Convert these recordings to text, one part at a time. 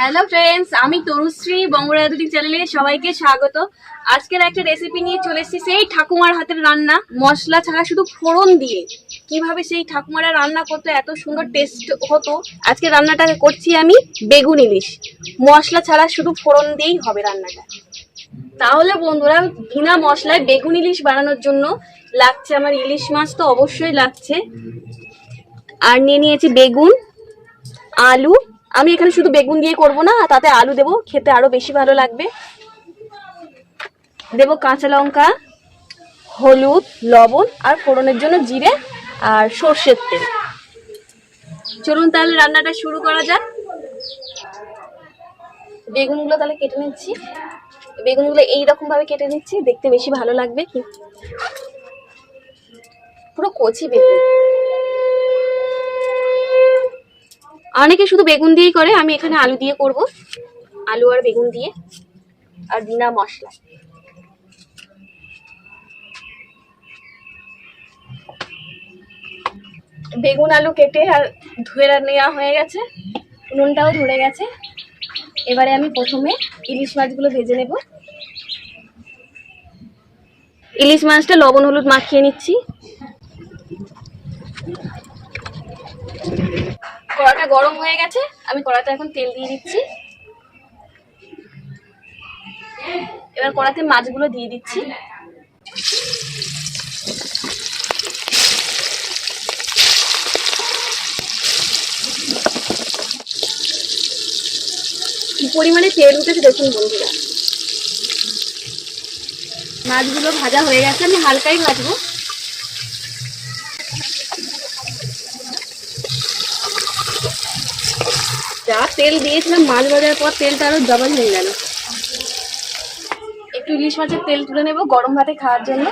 Hello friends, আমি তনুশ্রী বঙ্গ রাধুনি চ্যানেলে সবাইকে স্বাগত। আজকের একটা রেসিপি নিয়ে চলে এসেছি, সেই ঠাকুমার হাতের রান্না, মশলা ছাড়া শুধু ফোড়ন দিয়ে কিভাবে সেই ঠাকুমারা রান্না করতে এত সুন্দর টেস্ট হতো। আজকে রান্নাটা করছি আমি বেগুন ইলিশ, মশলা ছাড়া শুধু ফোড়ন দিয়েই হবে রান্নাটা। তাহলে বন্ধুরা, বিনা মশলায় বেগুন ইলিশ বানানোর জন্য লাগছে আমার ইলিশ মাছ, তো অবশ্যই লাগছে। আর নিয়ে নিয়েছি বেগুন, আলু। আমি এখানে শুধু বেগুন দিয়ে করব না, তাতে আলু দেবো, খেতে আরো বেশি ভালো লাগবে। দেবো কাঁচা লঙ্কা, হলুদ, লবণ আর ফোড়নের জন্য জিরে আর সর্ষের তেল। চলুন তাহলে রান্নাটা শুরু করা যাক। বেগুনগুলো তাহলে কেটে নিচ্ছি। বেগুনগুলো এইরকম ভাবে কেটে নিচ্ছি, দেখতে বেশি ভালো লাগবে। পুরো কচি বেগুন। অনেকে শুধু বেগুন দিয়েই করে, আমি এখানে আলু দিয়ে করব। আলু আর বেগুন দিয়ে, আর বিনা মশলা। বেগুন আলু কেটে আর ধুয়ে নেওয়া হয়ে গেছে, নুনটাও ধরে গেছে। এবারে আমি প্রথমে ইলিশ মাছগুলো ভেজে নেব। ইলিশ মাছটা লবণ হলুদ মাখিয়ে নিচ্ছি। কড়াটা গরম হয়ে গেছে, আমি কড়াতে এখন তেল দিয়ে দিচ্ছি। এবার কড়াতে মাছগুলো দিয়ে দিচ্ছি। কি পরিমাণে তেল উঠেছে দেখুন বন্ধুরা। মাছগুলো ভাজা হয়ে গেছে, আমি হালকাই ভাজবো। যা তেল দিয়েছিলাম মাছ ভাজার পর, তেলটা আরো ডবল হয়ে গেল। একটু ইলিশ মাছের তেল তুলে নেব গরম ভাতে খাওয়ার জন্য।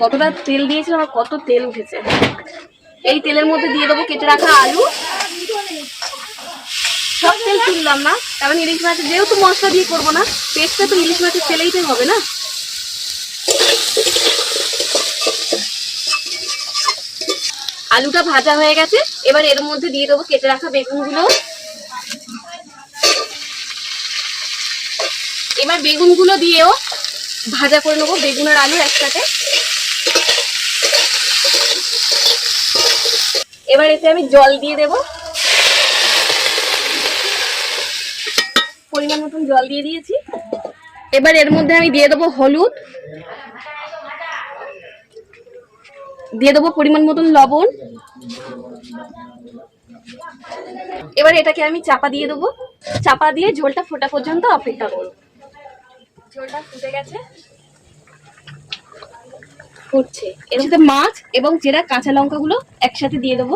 কতটা তেল দিয়েছিলাম আর কত তেল উঠেছে। এই তেলের মধ্যে দিয়ে দেবো কেটে রাখা আলু। সব তেল তুললাম না, কারণ ইলিশ মাছের যেহেতু মশলা দিয়ে করবো না, পেস্টটা তো ইলিশ মাছের তেলেই তো হবে না। আলুটা ভাজা হয়ে গেছে, এবার এর মধ্যে দিয়ে দেবো কেটে রাখা বেগুনগুলো। এবার বেগুনগুলো দিয়েও ভাজা করে নেবো, বেগুন আর আলু একসাথে। এবার এতে আমি জল দিয়ে দেব, পরিমাণ মতন জল দিয়ে দিয়েছি। এবার এর মধ্যে আমি দিয়ে দেবো হলুদ, দিয়ে দেবো পরিমাণ মতন লবণ। এবার এটাকে আমি চাপা দিয়ে দেবো। চাপা দিয়ে ঝোলটা ফোটা পর্যন্ত অপেক্ষা করব। ঝোলটা ফুটে গেছে, ফুটছে। এর সাথে মাছ এবং চেরা কাঁচা লঙ্কাগুলো একসাথে দিয়ে দেবো।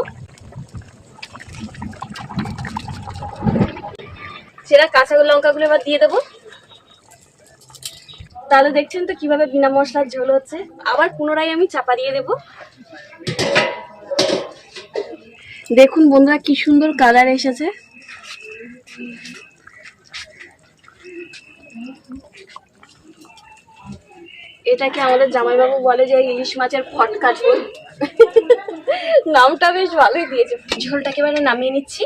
চেরা কাঁচা লঙ্কাগুলো এবার দিয়ে দেবো। তাহলে দেখছেন তো কিভাবে বিনা মশলার ঝোল হচ্ছে। আবার পুনরায় আমি চাপা দিয়ে দেবো। দেখুন বন্ধুরা, কি সুন্দর কালার এসেছে। এটাকে আমাদের জামাইবাবু বলে যে ইলিশ মাছের ফটকা ঝোল। নামটা বেশ ভালোই দিয়েছে। ঝোলটাকে এবারে নামিয়ে নিচ্ছি।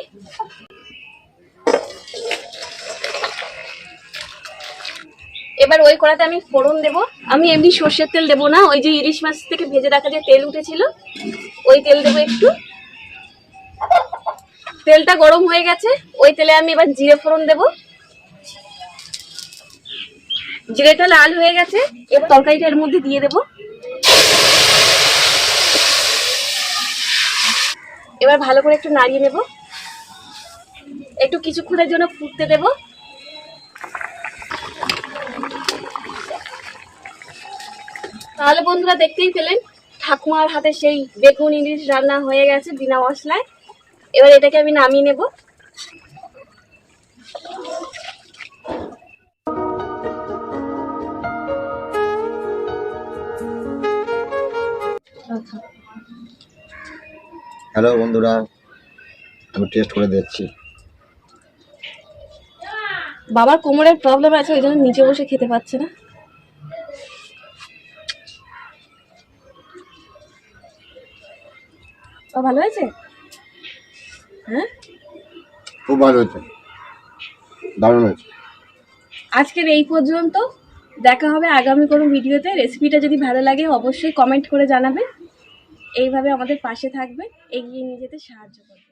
এবার ওই কড়াতে আমি ফোড়ন দেব। আমি এমনি সর্ষের তেল দেবো না, ওই যে ইলিশ মাছ থেকে ভেজে রাখা যে তেল উঠেছিল ওই তেল দেবো একটু। তেলটা গরম হয়ে গেছে, ওই তেলে আমি এবার জিরে ফোড়ন দেব। জিরেটা লাল হয়ে গেছে, এবার তরকারিটা এর মধ্যে দিয়ে দেব। এবার ভালো করে একটু নাড়িয়ে নেব, একটু কিছুক্ষণের জন্য ফুটতে দেব। তাহলে বন্ধুরা, দেখতেই পেলেন ঠাকুমার হাতে সেই বেগুন ইলিশ রান্না হয়ে গেছে বিনা মশলায়। এবার এটাকে আমি নামিয়ে নেব। হ্যালো বন্ধুরা, আমি টেস্ট করে দেখছি। বাবার কোমরের প্রবলেম আছে, ওই জন্য নিচে বসে খেতে পাচ্ছে না। ভালো হয়েছে? হ্যাঁ, খুব ভালো হয়েছে, দারুণ হয়েছে। আজকের এই পর্যন্ত, দেখা হবে আগামী কোনো ভিডিওতে। রেসিপিটা যদি ভালো লাগে অবশ্যই কমেন্ট করে জানাবে, এইভাবে আমাদের পাশে থাকবে, এগিয়ে নিয়ে যেতে সাহায্য করবে।